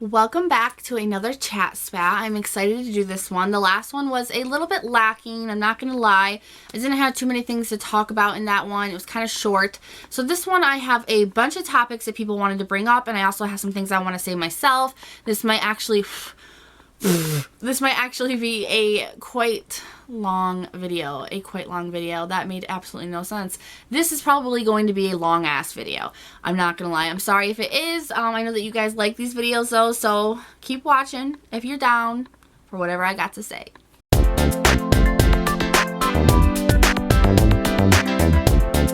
Welcome back to another Chat Spat. I'm excited to do this one. The last one was a little bit lacking, I'm not going to lie. I didn't have too many things to talk about in that one. It was kind of short. So this one I have a bunch of topics that people wanted to bring up, and I also have some things I want to say myself. This might actually be a quite long video. That made absolutely no sense. This is probably going to be a long ass video. I'm not gonna lie. I'm sorry if it is. I know that you guys like these videos though, so keep watching if you're down for whatever I got to say.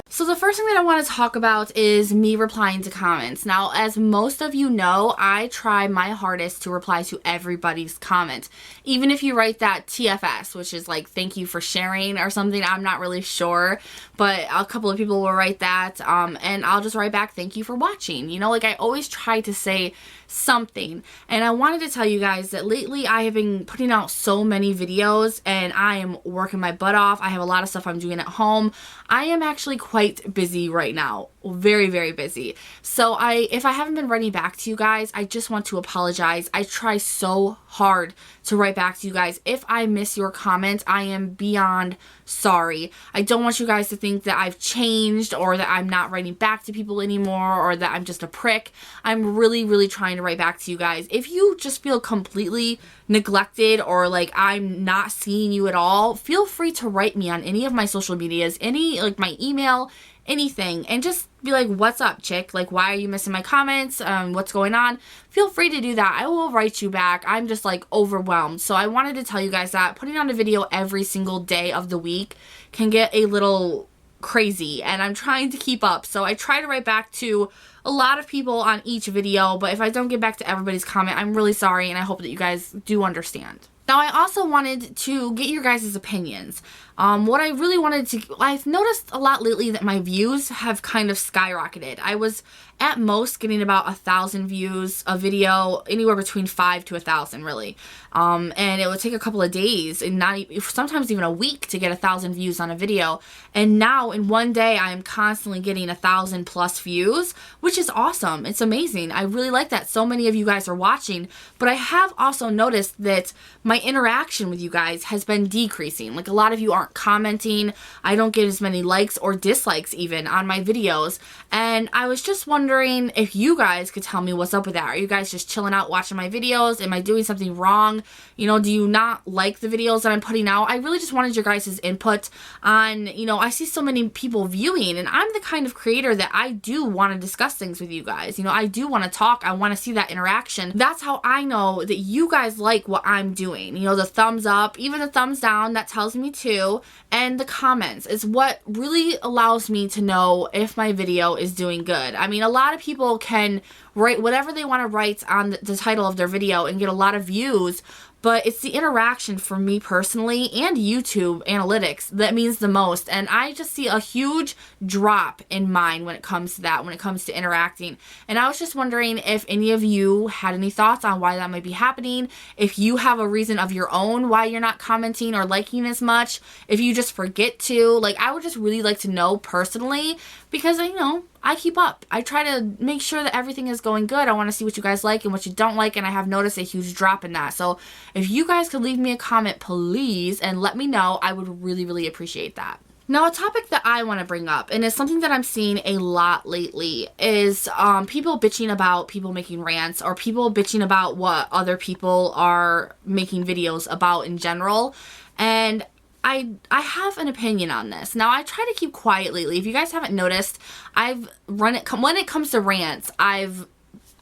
So the first thing that I want to talk about is me replying to comments. Now, as most of you know, I try my hardest to reply to everybody's comment. Even if you write that TFS, which is like, thank you for sharing or something, I'm not really sure. But a couple of people will write that, and I'll just write back, thank you for watching. You know, like I always try to say something. And I wanted to tell you guys that lately I have been putting out so many videos and I am working my butt off. I have a lot of stuff I'm doing at home. I am actually quite busy right now. Very, very busy. So if I haven't been writing back to you guys, I just want to apologize. I try so hard to write back to you guys. If I miss your comments, I am beyond sorry. I don't want you guys to think that I've changed or that I'm not writing back to people anymore or that I'm just a prick. I'm really, really trying to write back to you guys. If you just feel completely neglected or like I'm not seeing you at all, feel free to write me on any of my social medias, like my email, anything, and just be like, what's up, chick? Like, why are you missing my comments? What's going on? Feel free to do that. I will write you back. I'm just like overwhelmed. So I wanted to tell you guys that putting on a video every single day of the week can get a little crazy, and I'm trying to keep up. So I try to write back to a lot of people on each video, but if I don't get back to everybody's comment, I'm really sorry, and I hope that you guys do understand. Now, I also wanted to get your guys' opinions. What I really wanted to, I've noticed a lot lately that my views have kind of skyrocketed. I was at most getting about 1,000 views a video, anywhere between 5 to 1,000 really. And it would take a couple of days and sometimes even a week to get 1,000 views on a video. And now in one day, I am constantly getting 1,000 plus views, which is awesome. It's amazing. I really like that so many of you guys are watching, but I have also noticed that my interaction with you guys has been decreasing. Like a lot of you aren't commenting. I don't get as many likes or dislikes even on my videos. And I was just wondering if you guys could tell me what's up with that. Are you guys just chilling out watching my videos? Am I doing something wrong? You know, do you not like the videos that I'm putting out? I really just wanted your guys' input on, you know, I see so many people viewing, and I'm the kind of creator that I do want to discuss things with you guys. You know, I do want to talk. I want to see that interaction. That's how I know that you guys like what I'm doing. You know, the thumbs up, even the thumbs down, that tells me too. And the comments is what really allows me to know if my video is doing good. I mean, a lot of people can write whatever they want to write on the title of their video and get a lot of views, but it's the interaction for me personally and YouTube analytics that means the most. And I just see a huge drop in mine when it comes to that, when it comes to interacting. And I was just wondering if any of you had any thoughts on why that might be happening, if you have a reason of your own why you're not commenting or liking as much, if you just forget to. Like, I would just really like to know personally, because I keep up. I try to make sure that everything is going good. I want to see what you guys like and what you don't like, and I have noticed a huge drop in that. So if you guys could leave me a comment, please, and let me know, I would really, really appreciate that. Now, a topic that I want to bring up, and it's something that I'm seeing a lot lately, is people bitching about people making rants, or people bitching about what other people are making videos about in general. And I have an opinion on this. Now, I try to keep quiet lately. If you guys haven't noticed, when it comes to rants, I've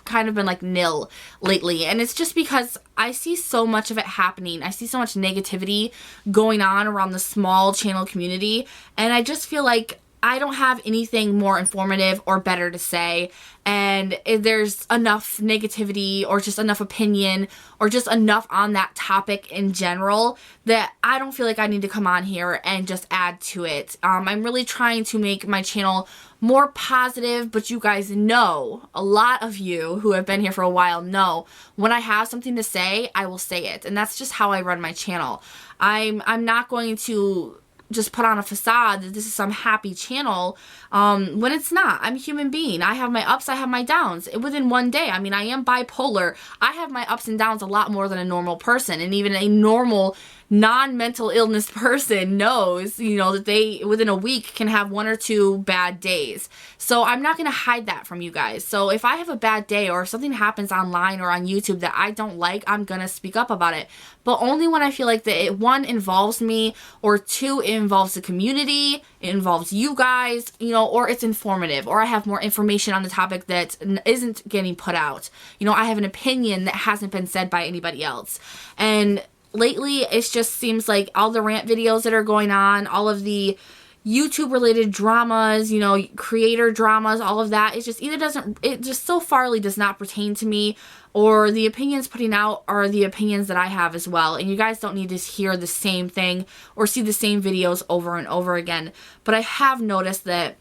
kind of been like nil lately, and it's just because I see so much of it happening. I see so much negativity going on around the small channel community, and I just feel like I don't have anything more informative or better to say, and there's enough negativity or just enough opinion or just enough on that topic in general that I don't feel like I need to come on here and just add to it. I'm really trying to make my channel more positive, but you guys know, a lot of you who have been here for a while know, when I have something to say, I will say it, and that's just how I run my channel. I'm not going to just put on a facade that this is some happy channel when it's not. I'm a human being. I have my ups, I have my downs within one day. I mean, I am bipolar. I have my ups and downs a lot more than a normal person, and even a normal non-mental illness person knows, you know, that they within a week can have 1 or 2 bad days. So I'm not going to hide that from you guys. So if I have a bad day or if something happens online or on YouTube that I don't like, I'm going to speak up about it. But only when I feel like that it, 1, involves me, or 2, it involves the community, it involves you guys, you know, or it's informative, or I have more information on the topic that isn't getting put out. You know, I have an opinion that hasn't been said by anybody else. And lately, it just seems like all the rant videos that are going on, all of the YouTube related dramas, you know, creator dramas, all of that, it just so farly does not pertain to me, or the opinions putting out are the opinions that I have as well. And you guys don't need to hear the same thing or see the same videos over and over again. But I have noticed that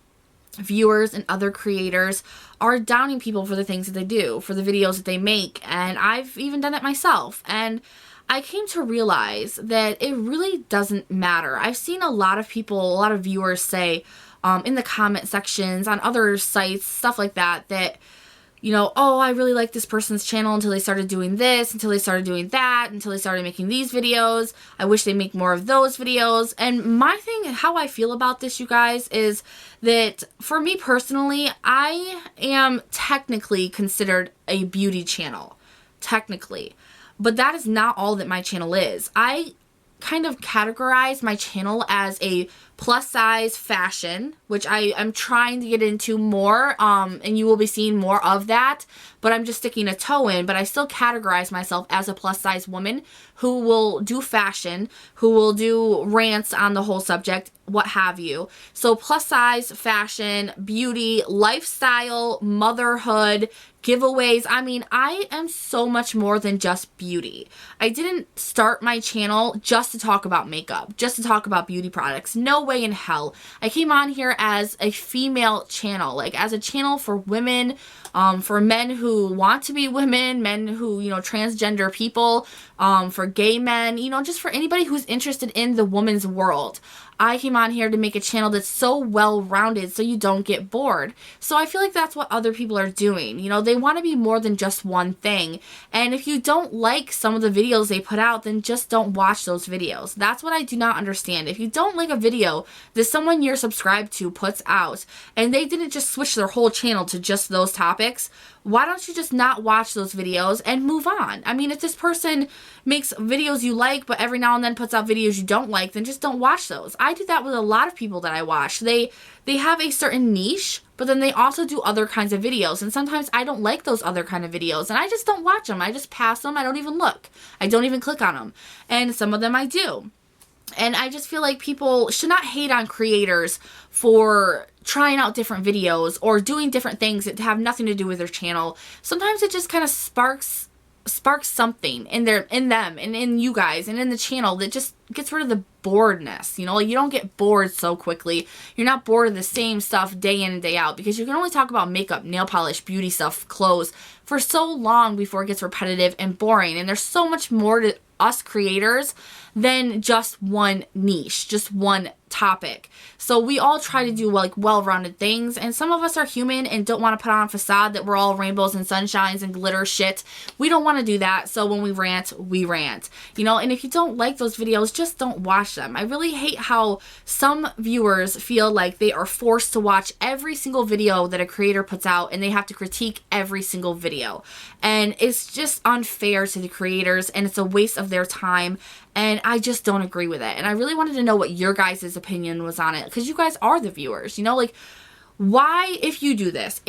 viewers and other creators are downing people for the things that they do, for the videos that they make, and I've even done it myself. And I came to realize that it really doesn't matter. I've seen a lot of people, a lot of viewers say in the comment sections on other sites, stuff like that, that, you know, oh, I really like this person's channel until they started doing this, until they started doing that, until they started making these videos. I wish they make more of those videos. And my thing, how I feel about this, you guys, is that for me personally, I am technically considered a beauty channel. Technically. But that is not all that my channel is. I kind of categorize my channel as a plus size fashion, which I'm trying to get into more, and you will be seeing more of that, but I'm just sticking a toe in. But I still categorize myself as a plus size woman who will do fashion, who will do rants on the whole subject, what have you. So plus size, fashion, beauty, lifestyle, motherhood, giveaways. I mean, I am so much more than just beauty. I didn't start my channel just to talk about makeup, just to talk about beauty products. No way in hell. I came on here as a female channel, like as a channel for women, for men who want to be women, men who, you know, transgender people, for gay men, you know, just for anybody who's interested in the woman's world. I came on here to make a channel that's so well-rounded so you don't get bored. So I feel like that's what other people are doing. You know, they want to be more than just one thing. And if you don't like some of the videos they put out, then just don't watch those videos. That's what I do not understand. If you don't like a video that someone you're subscribed to puts out, and they didn't just switch their whole channel to just those topics, why don't you just not watch those videos and move on? I mean, if this person makes videos you like, but every now and then puts out videos you don't like, then just don't watch those. I do that with a lot of people that I watch. They have a certain niche, but then they also do other kinds of videos. And sometimes I don't like those other kind of videos, and I just don't watch them. I just pass them. I don't even look. I don't even click on them. And some of them I do. And I just feel like people should not hate on creators for trying out different videos or doing different things that have nothing to do with their channel. Sometimes it just kind of sparks something in them and in you guys and in the channel that just gets rid of the boredness. You know, like, you don't get bored so quickly. You're not bored of the same stuff day in and day out, because you can only talk about makeup, nail polish, beauty stuff, clothes for so long before it gets repetitive and boring. And there's so much more to us creators than just one niche, just one topic. So we all try to do like well-rounded things, and some of us are human and don't want to put on a facade that we're all rainbows and sunshines and glitter shit. We don't want to do that. So when we rant, you know. And if you don't like those videos, just don't watch them. I really hate how some viewers feel like they are forced to watch every single video that a creator puts out, and they have to critique every single video. And it's just unfair to the creators, and it's a waste of their time. And I just don't agree with it. And I really wanted to know what your guys' opinion was on it, because you guys are the viewers, you know, like, why, if you do this,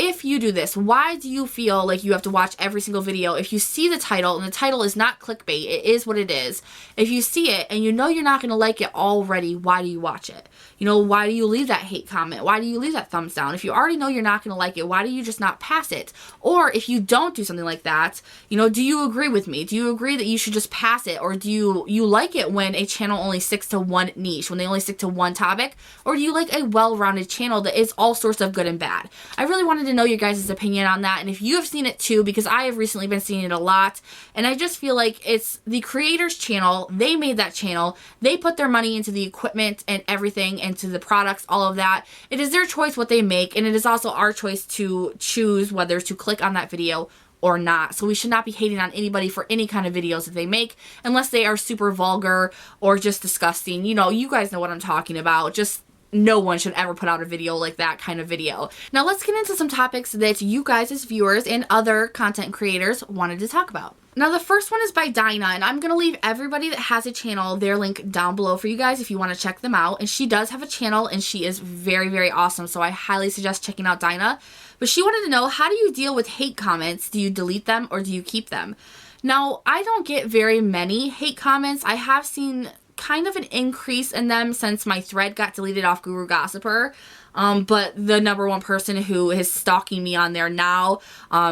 why do you feel like you have to watch every single video? If you see the title, and the title is not clickbait, it is what it is. If you see it and you know you're not going to like it already, why do you watch it? You know, why do you leave that hate comment? Why do you leave that thumbs down? If you already know you're not going to like it, why do you just not pass it? Or if you don't do something like that, you know, do you agree with me? Do you agree that you should just pass it? Or do you like it when a channel only sticks to one niche, when they only stick to one topic? Or do you like a well-rounded channel that is all sorts of good and bad. I really wanted to know your guys' opinion on that, and if you have seen it too, because I have recently been seeing it a lot, and I just feel like it's the creator's channel. They made that channel. They put their money into the equipment and everything, into the products, all of that. It is their choice what they make, and it is also our choice to choose whether to click on that video or not. So we should not be hating on anybody for any kind of videos that they make, unless they are super vulgar or just disgusting. You know, you guys know what I'm talking about. Just no one should ever put out a video like that kind of video. Now let's get into some topics that you guys as viewers and other content creators wanted to talk about. Now the first one is by Dinah, and I'm going to leave everybody that has a channel, their link down below for you guys if you want to check them out. And she does have a channel, and she is very, very awesome, so I highly suggest checking out Dinah. But she wanted to know, how do you deal with hate comments? Do you delete them or do you keep them? Now, I don't get very many hate comments. I have seen kind of an increase in them since my thread got deleted off Guru Gossiper. But the number one person who is stalking me on there now,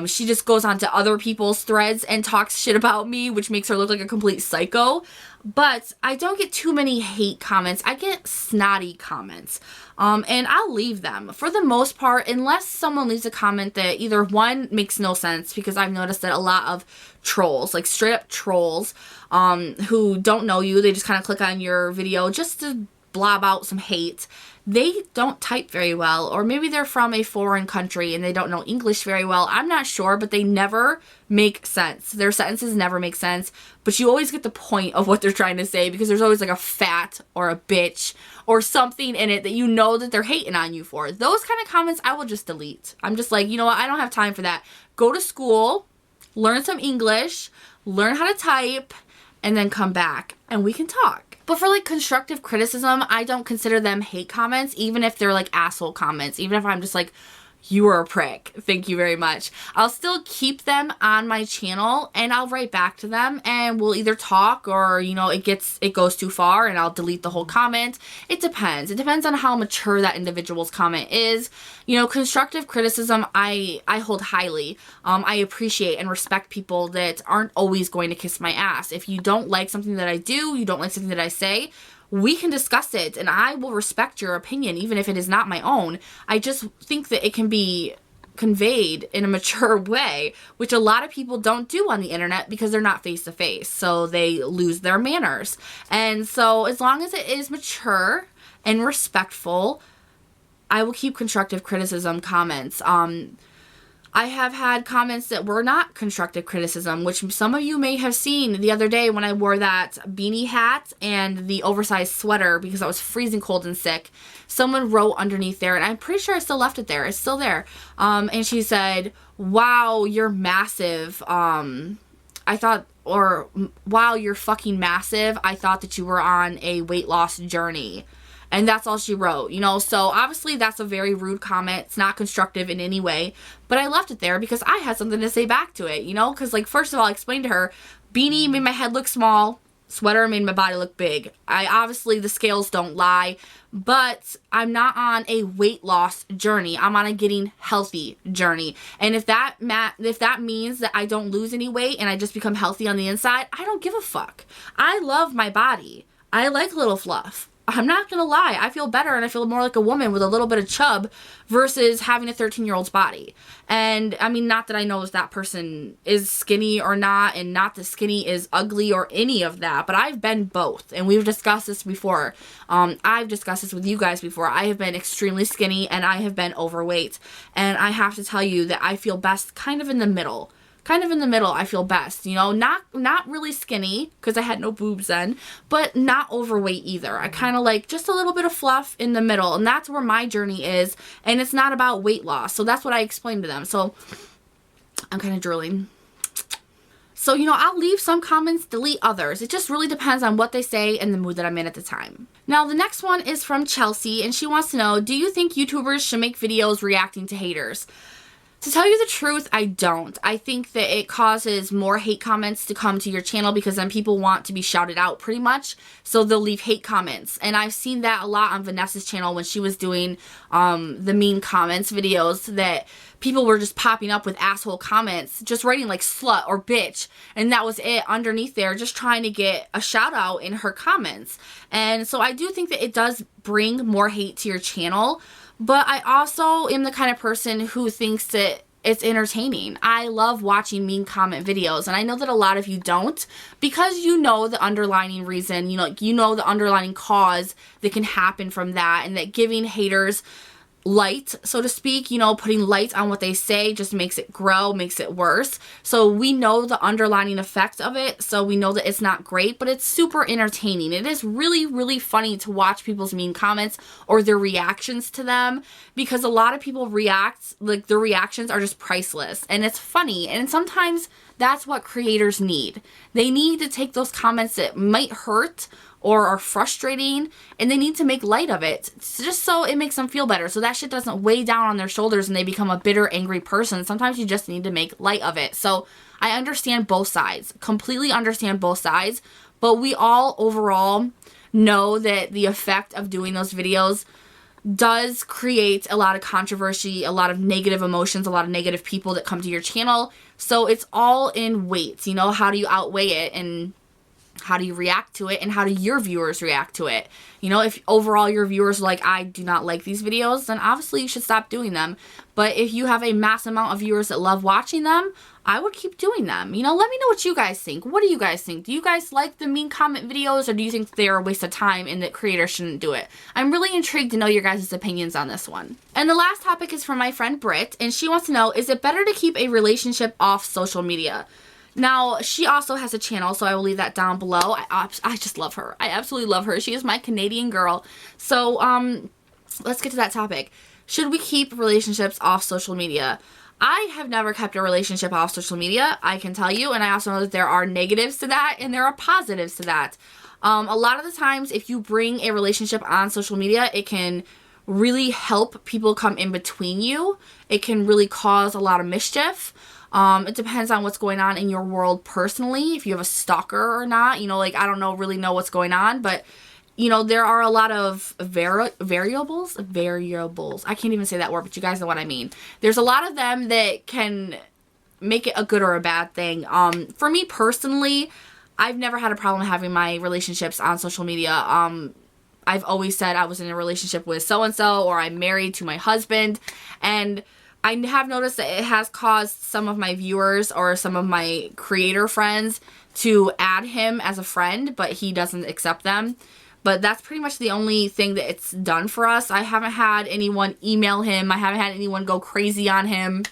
she just goes on to other people's threads and talks shit about me, which makes her look like a complete psycho. But I don't get too many hate comments. I get snotty comments. And I'll leave them for the most part, unless someone leaves a comment that either one makes no sense, because I've noticed that a lot of trolls, like straight up trolls, who don't know you, they just kind of click on your video just to blob out some hate. They don't type very well, or maybe they're from a foreign country and they don't know English very well. I'm not sure, but they never make sense. Their sentences never make sense, but you always get the point of what they're trying to say, because there's always like a fat or a bitch or something in it that you know that they're hating on you for. Those kind of comments I will just delete. I'm just like, you know what, I don't have time for that. Go to school, learn some English, learn how to type, and then come back and we can talk. But for like constructive criticism, I don't consider them hate comments, even if they're like asshole comments, even if I'm just like, you are a prick, thank you very much. I'll still keep them on my channel and I'll write back to them and we'll either talk, or, you know, it goes too far and I'll delete the whole comment. It depends. It depends on how mature that individual's comment is. You know, constructive criticism I hold highly. I appreciate and respect people that aren't always going to kiss my ass. If you don't like something that I do, you don't like something that I say, we can discuss it and I will respect your opinion, even if it is not my own. I just think that it can be conveyed in a mature way, which a lot of people don't do on the internet because they're not face to face. So they lose their manners. And so as long as it is mature and respectful, I will keep constructive criticism comments. I have had comments that were not constructive criticism, which some of you may have seen the other day when I wore that beanie hat and the oversized sweater because I was freezing cold and sick. Someone wrote underneath there, and I'm pretty sure I still left it there. It's still there. And she said, wow, you're massive. I thought, or wow, you're fucking massive. I thought that you were on a weight loss journey. And that's all she wrote, you know, so obviously that's a very rude comment. It's not constructive in any way, but I left it there because I had something to say back to it, you know, because like, first of all, I explained to her, beanie made my head look small, sweater made my body look big. Obviously the scales don't lie, but I'm not on a weight loss journey. I'm on a getting healthy journey. And if that means that I don't lose any weight and I just become healthy on the inside, I don't give a fuck. I love my body. I like little fluff. I'm not gonna lie, I feel better and I feel more like a woman with a little bit of chub versus having a 13-year-old's body. And I mean, not that I know if that person is skinny or not, and not that skinny is ugly or any of that, but I've been both, and we've discussed this before. I've discussed this with you guys before. I have been extremely skinny and I have been overweight, and I have to tell you that I feel best kind of in the middle. I feel best, you know, not really skinny because I had no boobs then, but not overweight either. I kind of like just a little bit of fluff in the middle, and that's where my journey is, and it's not about weight loss. So that's what I explained to them. So I'm kind of drooling. So, you know, I'll leave some comments, delete others. It just really depends on what they say and the mood that I'm in at the time. Now, the next one is from Chelsea, and she wants to know, do you think YouTubers should make videos reacting to haters? To tell you the truth, I don't. I think that it causes more hate comments to come to your channel because then people want to be shouted out pretty much. So they'll leave hate comments. And I've seen that a lot on Vanessa's channel when she was doing the mean comments videos, that people were just popping up with asshole comments, just writing like slut or bitch, and that was it underneath there, just trying to get a shout out in her comments. And so I do think that it does bring more hate to your channel, but I also am the kind of person who thinks that it's entertaining. I love watching mean comment videos, and I know that a lot of you don't, because you know the underlying reason, you know the underlying cause that can happen from that, and that giving haters light, so to speak, you know, putting light on what they say just makes it grow, makes it worse. So we know the underlying effect of it, so we know that it's not great, but it's super entertaining. It is really, really funny to watch people's mean comments or their reactions to them, because a lot of people react, like their reactions are just priceless, and it's funny, and sometimes that's what creators need. They need to take those comments that might hurt or are frustrating, and they need to make light of it, just so it makes them feel better, so that shit doesn't weigh down on their shoulders and they become a bitter, angry person. Sometimes you just need to make light of it. So I understand both sides, completely understand both sides, but we all overall know that the effect of doing those videos does create a lot of controversy, a lot of negative emotions, a lot of negative people that come to your channel. So it's all in weights, you know, how do you outweigh it, and how do you react to it, and how do your viewers react to it? You know, if overall your viewers are like, I do not like these videos, then obviously you should stop doing them. But if you have a mass amount of viewers that love watching them, I would keep doing them. You know, let me know what you guys think. What do you guys think? Do you guys like the mean comment videos, or do you think they're a waste of time and that creators shouldn't do it? I'm really intrigued to know your guys' opinions on this one. And the last topic is from my friend Britt, and she wants to know, is it better to keep a relationship off social media? Now, she also has a channel, so I will leave that down below. I just love her. I absolutely love her. She is my Canadian girl. So, let's get to that topic. Should we keep relationships off social media? I have never kept a relationship off social media, I can tell you, and I also know that there are negatives to that and there are positives to that. A lot of the times, if you bring a relationship on social media, it can really help people come in between you. It can really cause a lot of mischief. It depends on what's going on in your world personally, if you have a stalker or not, you know, like, I don't really know what's going on, but, you know, there are a lot of variables, I can't even say that word, but you guys know what I mean. There's a lot of them that can make it a good or a bad thing. For me personally, I've never had a problem having my relationships on social media. I've always said I was in a relationship with so-and-so, or I'm married to my husband, and I have noticed that it has caused some of my viewers or some of my creator friends to add him as a friend, but he doesn't accept them. But that's pretty much the only thing that it's done for us. I haven't had anyone email him. I haven't had anyone go crazy on him.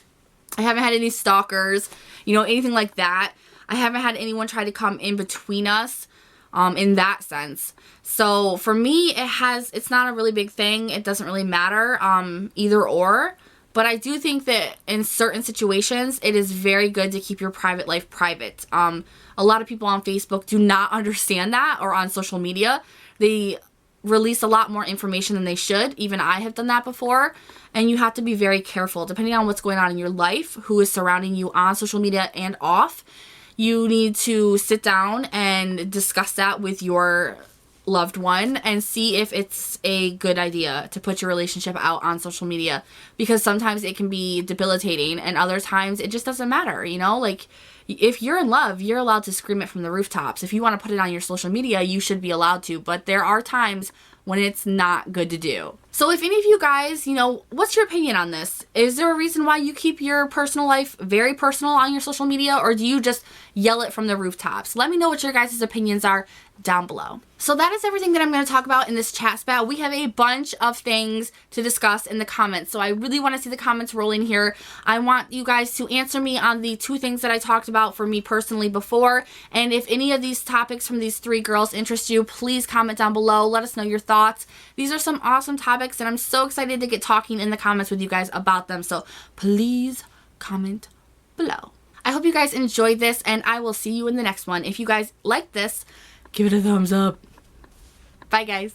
I haven't had any stalkers, you know, anything like that. I haven't had anyone try to come in between us in that sense. So for me, it's not a really big thing. It doesn't really matter either or. But I do think that in certain situations, it is very good to keep your private life private. A lot of people on Facebook do not understand that, or on social media. They release a lot more information than they should. Even I have done that before. And you have to be very careful. Depending on what's going on in your life, who is surrounding you on social media and off, you need to sit down and discuss that with your loved one and see if it's a good idea to put your relationship out on social media, because sometimes it can be debilitating and other times it just doesn't matter, you know, like if you're in love, you're allowed to scream it from the rooftops. If you want to put it on your social media, you should be allowed to, but there are times when it's not good to do. So if any of you guys, you know, what's your opinion on this? Is there a reason why you keep your personal life very personal on your social media, or do you just yell it from the rooftops? Let me know what your guys' opinions are down below. So that is everything that I'm going to talk about in this chat spat. We have a bunch of things to discuss in the comments, so I really want to see the comments rolling here. I want you guys to answer me on the 2 things that I talked about for me personally before, and if any of these topics from these 3 girls interest you, please comment down below. Let us know your thoughts. These are some awesome topics, and I'm so excited to get talking in the comments with you guys about them, so please comment below. I hope you guys enjoyed this, and I will see you in the next one. If you guys like this, give it a thumbs up. Bye, guys.